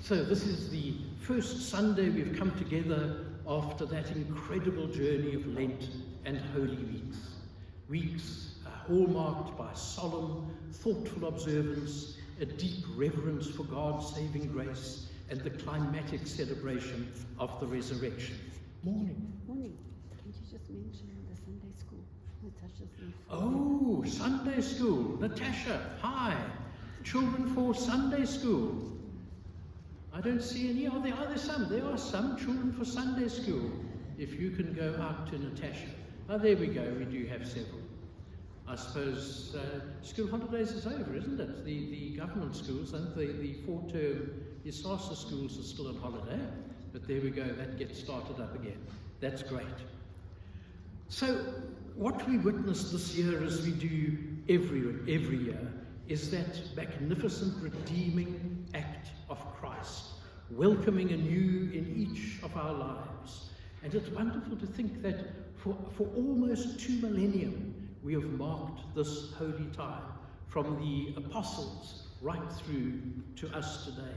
So this is the first Sunday we've come together after that incredible journey of Lent and Holy Weeks. Weeks hallmarked by solemn, thoughtful observance, a deep reverence for God's saving grace, and the climatic celebration of the resurrection. Morning. Morning. Can't you just mention the Sunday school? Natasha's in. Oh, Sunday school. Natasha, hi. Children for Sunday school. I don't see any. Are there some? There are some children for Sunday school. If you can go out to Natasha. Oh, there we go. We do have several. I suppose school holidays is over, isn't it? The government schools and the four-term ISASA schools are still on holiday. But there we go. That gets started up again. That's great. So what we witness this year, as we do every year, is that magnificent redeeming act of Christ, welcoming anew in each of our lives. And it's wonderful to think that for almost 2 millennia, we have marked this holy time, from the apostles right through to us today.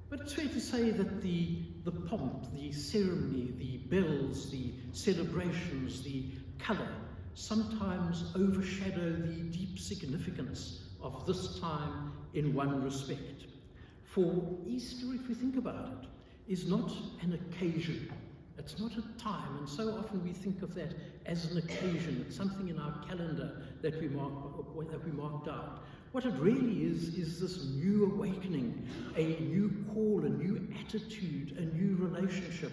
But it's fair to say that the pomp, the ceremony, the bells, the celebrations, the colour sometimes overshadow the deep significance of this time in one respect. For Easter, if we think about it, is not an occasion. It's not a time, and so often we think of that as an occasion. It's something in our calendar that we marked out. What it really is this new awakening, a new call, a new attitude, a new relationship,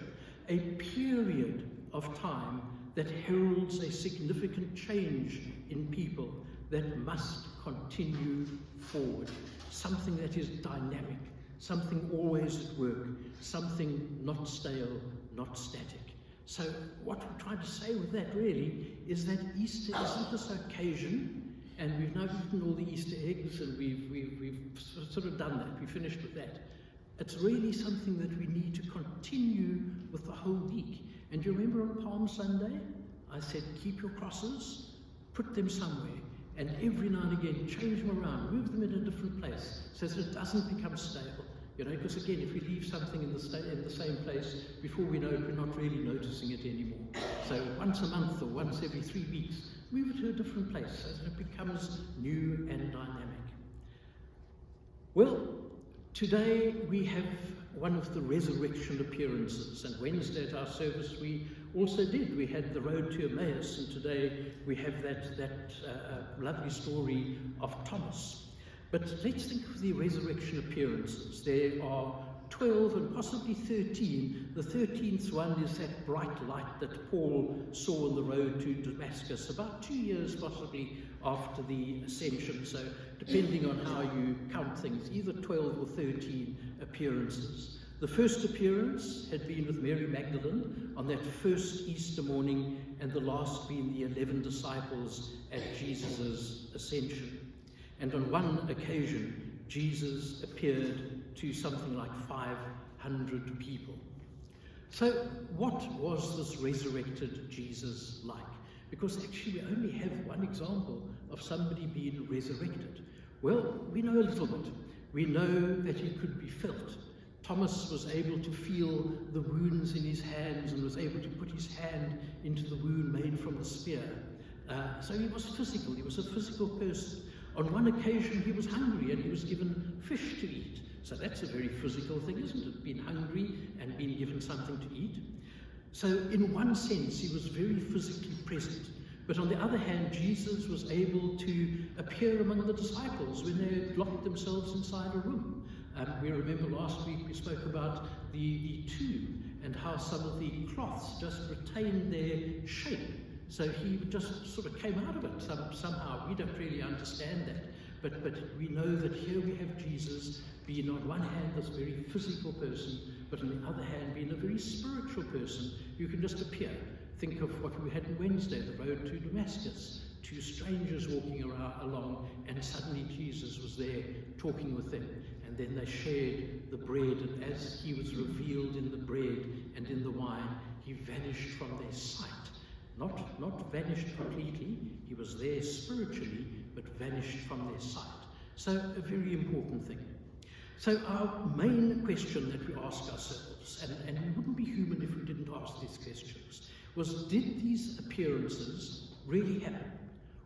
a period of time that heralds a significant change in people that must continue forward. Something that is dynamic, something always at work, something not stale, not static. So what we're trying to say with that really is that Easter isn't this occasion, and we've now eaten all the Easter eggs and we've sort of done that, we finished with that. It's really something that we need to continue with the whole week. And do you remember on Palm Sunday, I said keep your crosses, put them somewhere, and every now and again change them around, move them in a different place so that it doesn't become stale. You know, because again, if we leave something in the same place, before we know it, we're not really noticing it anymore. So once a month or once every 3 weeks, move it to a different place so that it becomes new and dynamic. Well, today we have one of the resurrection appearances, and Wednesday at our service we also did. We had the road to Emmaus, and today we have that lovely story of Thomas. But let's think of the resurrection appearances. There are 12 and possibly 13. The 13th one is that bright light that Paul saw on the road to Damascus, about 2 years possibly after the ascension. So depending on how you count things, either 12 or 13 appearances. The first appearance had been with Mary Magdalene on that first Easter morning, and the last being the 11 disciples at Jesus' ascension. And on one occasion, Jesus appeared to something like 500 people. So what was this resurrected Jesus like? Because actually we only have one example of somebody being resurrected. Well, we know a little bit. We know that he could be felt. Thomas was able to feel the wounds in his hands and was able to put his hand into the wound made from the spear. So he was physical. He was a physical person. On one occasion he was hungry and he was given fish to eat. So that's a very physical thing, isn't it? Being hungry and being given something to eat. So in one sense he was very physically present. But on the other hand, Jesus was able to appear among the disciples when they had locked themselves inside a room. We remember last week we spoke about the tomb and how some of the cloths just retained their shape. So he just sort of came out of it somehow. We don't really understand that. But we know that here we have Jesus being on one hand this very physical person, but on the other hand being a very spiritual person who can just appear. Think of what we had on Wednesday, the road to Damascus. 2 strangers walking along, and suddenly Jesus was there talking with them. And then they shared the bread, and as he was revealed in the bread and in the wine, he vanished from their sight. Not vanished completely, he was there spiritually, but vanished from their sight. So a very important thing. So our main question that we ask ourselves, and we wouldn't be human if we didn't ask these questions, was did these appearances really happen?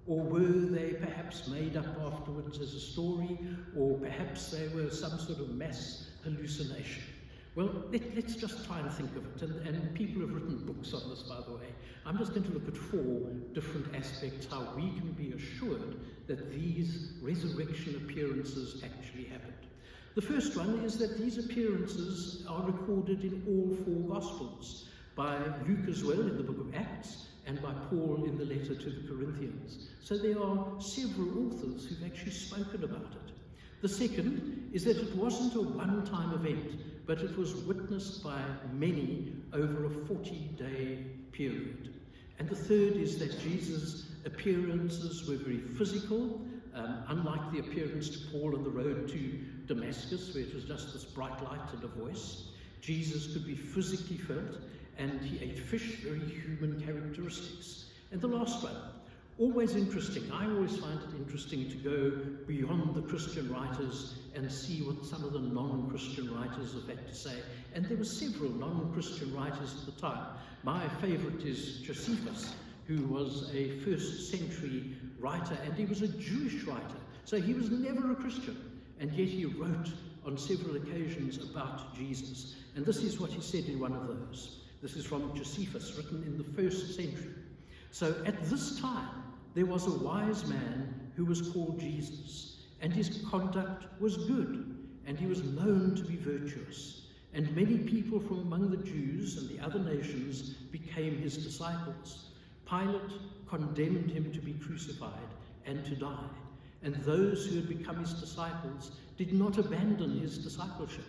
Or were they perhaps made up afterwards as a story, or perhaps they were some sort of mass hallucination? Well, let's just try and think of it, and people have written books on this, by the way. I'm just going to look at 4 different aspects how we can be assured that these resurrection appearances actually happened. The first one is that these appearances are recorded in all 4 Gospels, by Luke as well in the book of Acts, and by Paul in the letter to the Corinthians. So there are several authors who've actually spoken about it. The second is that it wasn't a one-time event, but it was witnessed by many over a 40-day period. And the third is that Jesus' appearances were very physical, unlike the appearance to Paul on the road to Damascus, where it was just this bright light and a voice. Jesus could be physically felt, and he ate fish, very human characteristics. And the last one, always interesting. I always find it interesting to go beyond the Christian writers and see what some of the non-Christian writers have had to say. And there were several non-Christian writers at the time. My favorite is Josephus, who was a 1st century writer, and he was a Jewish writer. So he was never a Christian, and yet he wrote on several occasions about Jesus. And this is what he said in one of those. This is from Josephus, written in the 1st century. So at this time, there was a wise man who was called Jesus, and his conduct was good, and he was known to be virtuous. And many people from among the Jews and the other nations became his disciples. Pilate condemned him to be crucified and to die, and those who had become his disciples did not abandon his discipleship.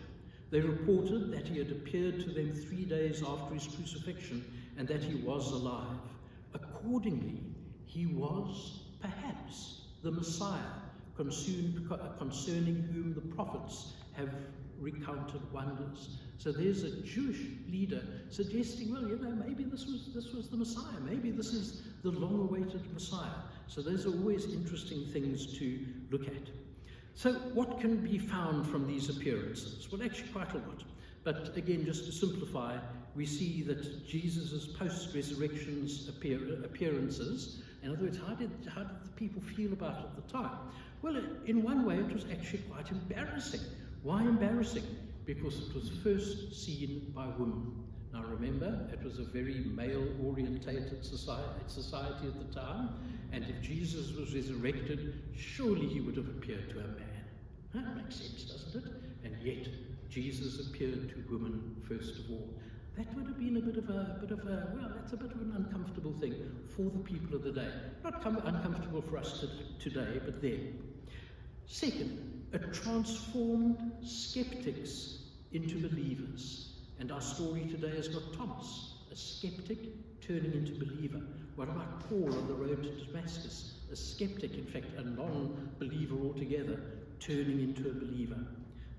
They reported that he had appeared to them 3 days after his crucifixion and that he was alive. Accordingly, he was perhaps the Messiah, concerning whom the prophets have recounted wonders. So there's a Jewish leader suggesting, well, maybe this was the Messiah. Maybe this is the long-awaited Messiah. So those are always interesting things to look at. So what can be found from these appearances? Well, actually quite a lot. But again, just to simplify, we see that Jesus' post-resurrection appearances, in other words, how did the people feel about it at the time? Well, in one way, it was actually quite embarrassing. Why embarrassing? Because it was first seen by women. Now remember, it was a very male-orientated society at the time, and if Jesus was resurrected, surely he would have appeared to a man. That makes sense, doesn't it? And yet, Jesus appeared to women first of all. That would have been a bit of a, well, that's a bit of an uncomfortable thing for the people of the day. Not uncomfortable for us today, but then. Second, it transformed skeptics into believers. And our story today has got Thomas, a skeptic turning into believer. What about Paul on the road to Damascus? A skeptic, in fact, a non-believer altogether, turning into a believer.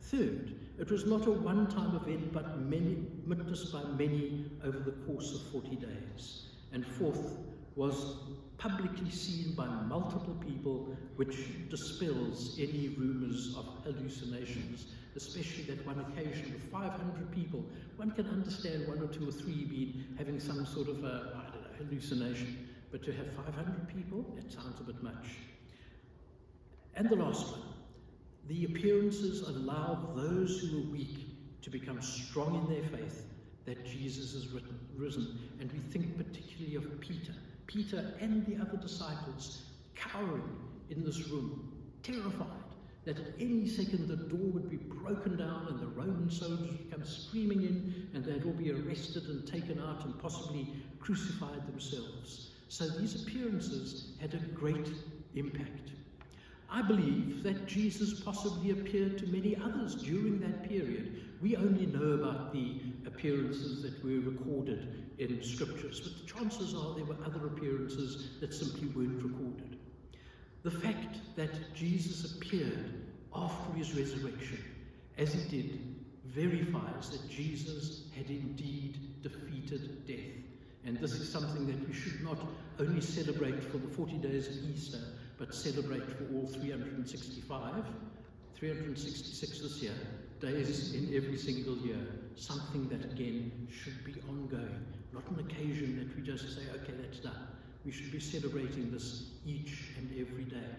Third, it was not a one-time event, but witnessed by many over the course of 40 days. And fourth, was publicly seen by multiple people, which dispels any rumors of hallucinations, especially that one occasion with 500 people. One can understand 1 or 2 or 3 having some sort of hallucination, but to have 500 people, that sounds a bit much. And the last one, the appearances allow those who are weak to become strong in their faith that Jesus has risen. And we think particularly of Peter and the other disciples cowering in this room, terrified that at any second the door would be broken down and the Roman soldiers would come screaming in and they'd all be arrested and taken out and possibly crucified themselves. So these appearances had a great impact. I believe that Jesus possibly appeared to many others during that period. We only know about the appearances that were recorded in scriptures, but the chances are there were other appearances that simply weren't recorded. The fact that Jesus appeared after his resurrection, as he did, verifies that Jesus had indeed defeated death. And this is something that we should not only celebrate for the 40 days of Easter, but celebrate for all 365 366 this year, days in every single year, something that again should be ongoing, not an occasion that we just say, okay, that's done. We should be celebrating this each and every day.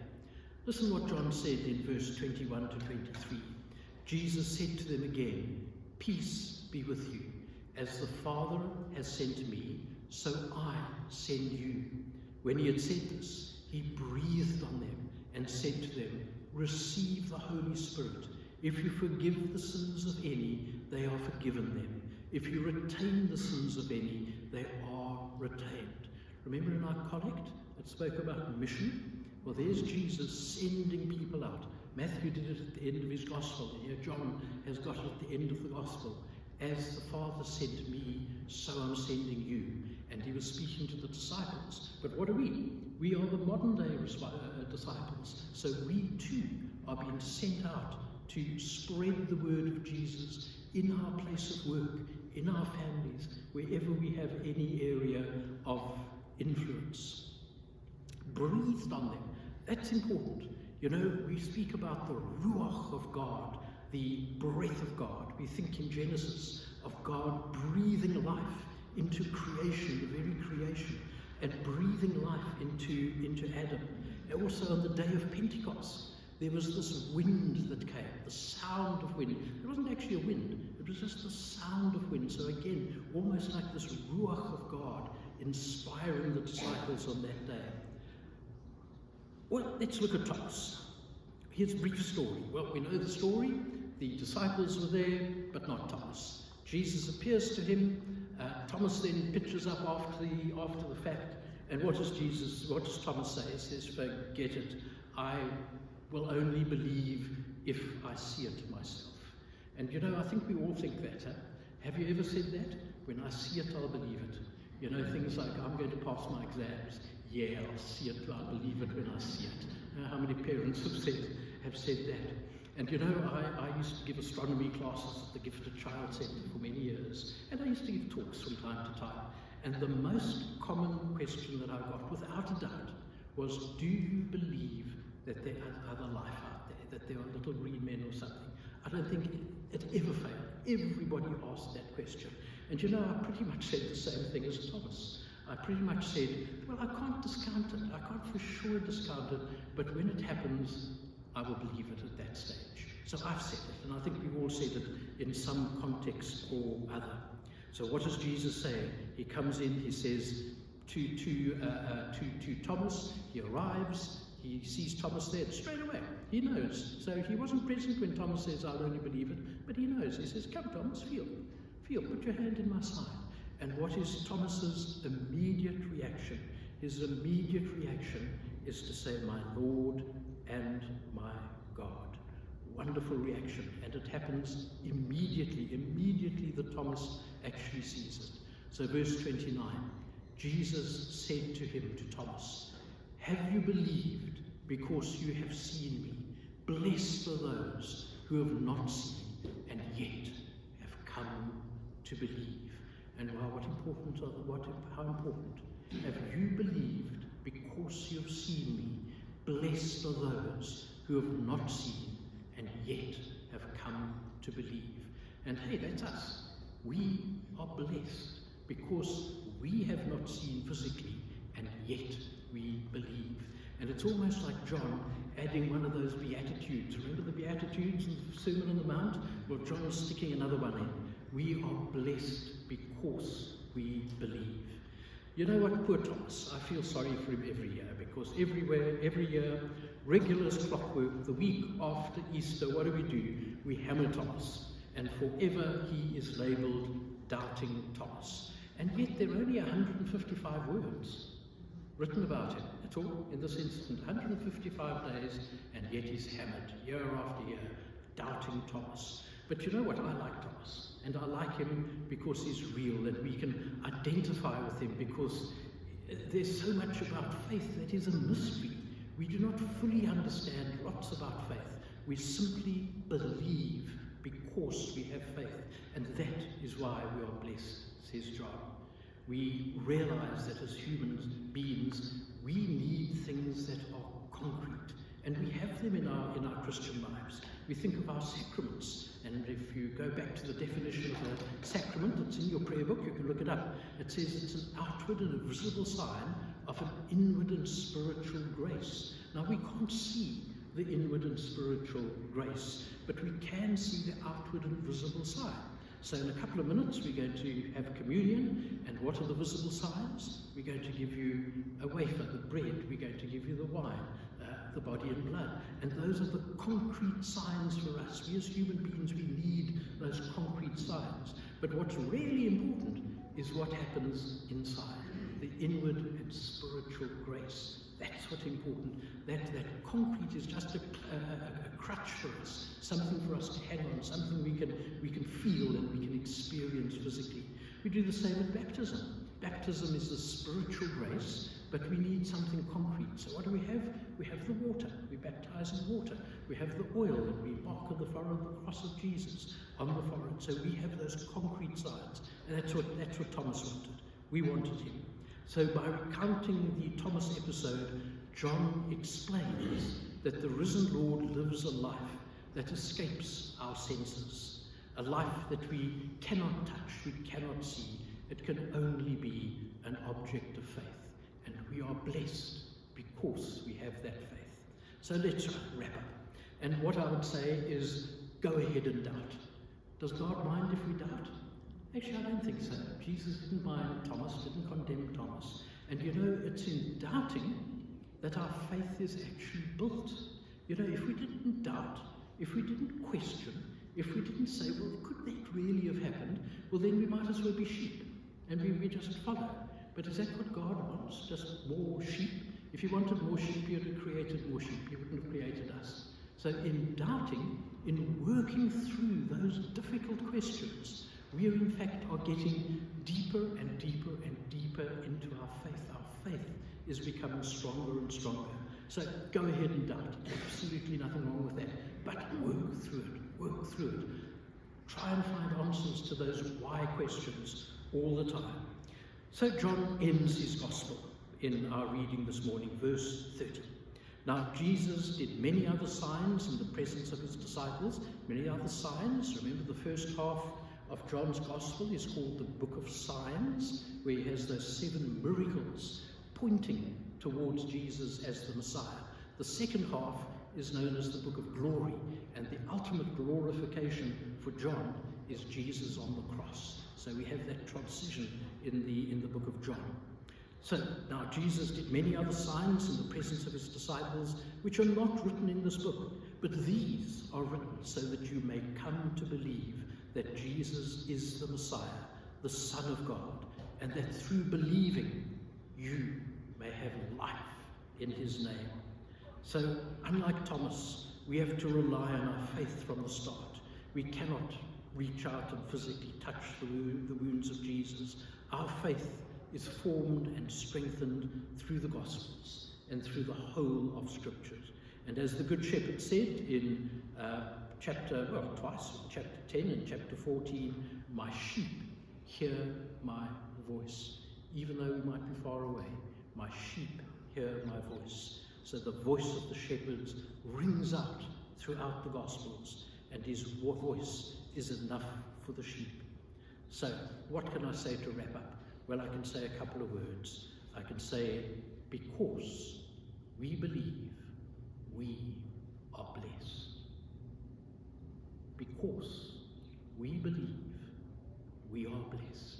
Listen what John said in verse 21 to 23. Jesus said to them again, peace be with you. As the Father has sent me, so I send you. When he had said this, he breathed on them and said to them, receive the Holy Spirit. If you forgive the sins of any, they are forgiven them. If you retain the sins of any, they are retained. Remember in our collect, it spoke about mission? Well, there's Jesus sending people out. Matthew did it at the end of his gospel. Here John has got it at the end of the gospel. As the Father sent me, so I'm sending you. And he was speaking to the disciples. But what are we? We are the modern day disciples. So we too are being sent out to spread the word of Jesus in our place of work, in our families, wherever we have any area of influence. Breathed on them. That's important. You know, we speak about the Ruach of God, the breath of God. We think in Genesis of God breathing life into creation, the very creation, and breathing life into Adam. And also on the day of Pentecost, there was this wind that came, the sound of wind. It wasn't actually a wind, it was just the sound of wind. So again, almost like this Ruach of God inspiring the disciples on that day. Well, let's look at Thomas. Here's a brief story. Well, we know the story. The disciples were there, but not Thomas. Jesus appears to him. Thomas then pitches up after the fact. And what does Thomas say? He says, forget it. I will only believe if I see it myself. And you know, I think we all think that. Huh? Have you ever said that? When I see it, I'll believe it. You know, things like, I'm going to pass my exams. Yeah, I'll see it, I'll believe it when I see it. You know, how many parents have said that? And you know, I used to give astronomy classes at the Gifted Child Centre for many years, and I used to give talks from time to time. And the most common question that I got, without a doubt, was, do you believe that there is other life out there, that there are little green men or something? I don't think it ever failed. Everybody asked that question. And you know, I pretty much said the same thing as Thomas. I pretty much said, well, I can't discount it. I can't for sure discount it, but when it happens, I will believe it at that stage. So I've said it, and I think we've all said it in some context or other. So what does Jesus say? He comes in, he says to Thomas, he arrives, he sees Thomas there straight away. He knows. So he wasn't present when Thomas says, I'll only believe it, but he knows. He says, come Thomas, feel, put your hand in my side. And what is Thomas's immediate reaction? His immediate reaction is to say, my Lord and my God. Wonderful reaction. And it happens immediately that Thomas actually sees it. So verse 29, Jesus said to him, to Thomas, have you believed because you have seen me? Blessed are those who have not seen and yet have come to believe. And wow, how important. Have you believed because you have seen me? Blessed are those who have not seen and yet have come to believe. And hey, that's us. We are blessed because we have not seen physically and yet we believe. And it's almost like John adding one of those Beatitudes. Remember the Beatitudes in the Sermon on the Mount? Well, John is sticking another one in. We are blessed because we believe. You know what, poor Thomas, I feel sorry for him every year, because every year, regular as clockwork, the week after Easter, what do? We hammer Thomas, and forever he is labelled Doubting Thomas. And yet there are only 155 words written about him at all in this instant, 155 days, and yet he's hammered year after year, Doubting Thomas. But you know what, I like Thomas. And I like him because he's real, and we can identify with him because there's so much about faith that is a mystery. We do not fully understand lots about faith. We simply believe because we have faith. And that is why we are blessed, says John. We realize that as human beings, we need things that are concrete. And we have them in our Christian lives. we think of our sacraments. And if you go back to the definition of a sacrament, it's in your prayer book, you can look it up. It says it's an outward and a visible sign of an inward and spiritual grace. Now, we can't see the inward and spiritual grace, but we can see the outward and visible sign. So in a couple of minutes, we're going to have communion. And what are the visible signs? We're going to give you a wafer, the bread. We're going to give you the wine, the body and blood. And those are the concrete signs for us. We as human beings, we need those concrete signs. But what's really important is what happens inside, the inward and spiritual grace. That's what's important. That concrete is just a crutch for us, something for us to hang on, something we can feel and we can experience physically. We do the same with baptism. Baptism is the spiritual grace, but we need something concrete. So what do we have? We have the water. We baptize in water. We have the oil, and we mark on the forehead the cross of Jesus on the forehead. So we have those concrete signs, and that's what Thomas wanted. We wanted him. So by recounting the Thomas episode, John explains that the risen Lord lives a life that escapes our senses, a life that we cannot touch, we cannot see. It can only be an object of faith. And we are blessed because we have that faith. So let's wrap up. And what I would say is, go ahead and doubt. Does God mind if we doubt? Actually, I don't think so. Jesus didn't mind Thomas, didn't condemn Thomas. And you know, it's in doubting that our faith is actually built. You know, if we didn't doubt, if we didn't question, if we didn't say, well, could that really have happened? Well, then we might as well be sheep, and we just follow. But is that what God wants? Just more sheep? If he wanted more sheep, he would have created more sheep. He wouldn't have created us. So in doubting, in working through those difficult questions, we in fact are getting deeper and deeper and deeper into our faith. Our faith is becoming stronger and stronger. So go ahead and doubt. Absolutely nothing wrong with that. But work through it. Work through it. Try and find answers to those why questions all the time. So John ends his gospel in our reading this morning, verse 30. Now Jesus did many other signs in the presence of his disciples, many other signs. Remember, the first half of John's gospel is called the Book of Signs, where he has those 7 miracles pointing towards Jesus as the Messiah. The second half is known as the Book of Glory, and the ultimate glorification for John is Jesus on the cross. So we have that transition in the book of John. So now Jesus did many other signs in the presence of his disciples, which are not written in this book, but these are written so that you may come to believe that Jesus is the Messiah, the Son of God, and that through believing you may have life in his name. So unlike Thomas, we have to rely on our faith from the start. We cannot reach out and physically touch the wounds of Jesus. Our faith is formed and strengthened through the Gospels and through the whole of Scriptures. And as the Good Shepherd said in twice, chapter 10 and chapter 14, my sheep hear my voice. Even though we might be far away, my sheep hear my voice. So the voice of the shepherds rings out throughout the Gospels, and his voice is enough for the sheep. So what can I say to wrap up? Well, I can say a couple of words. I can say, because we believe, we are blessed. Because we believe, we are blessed.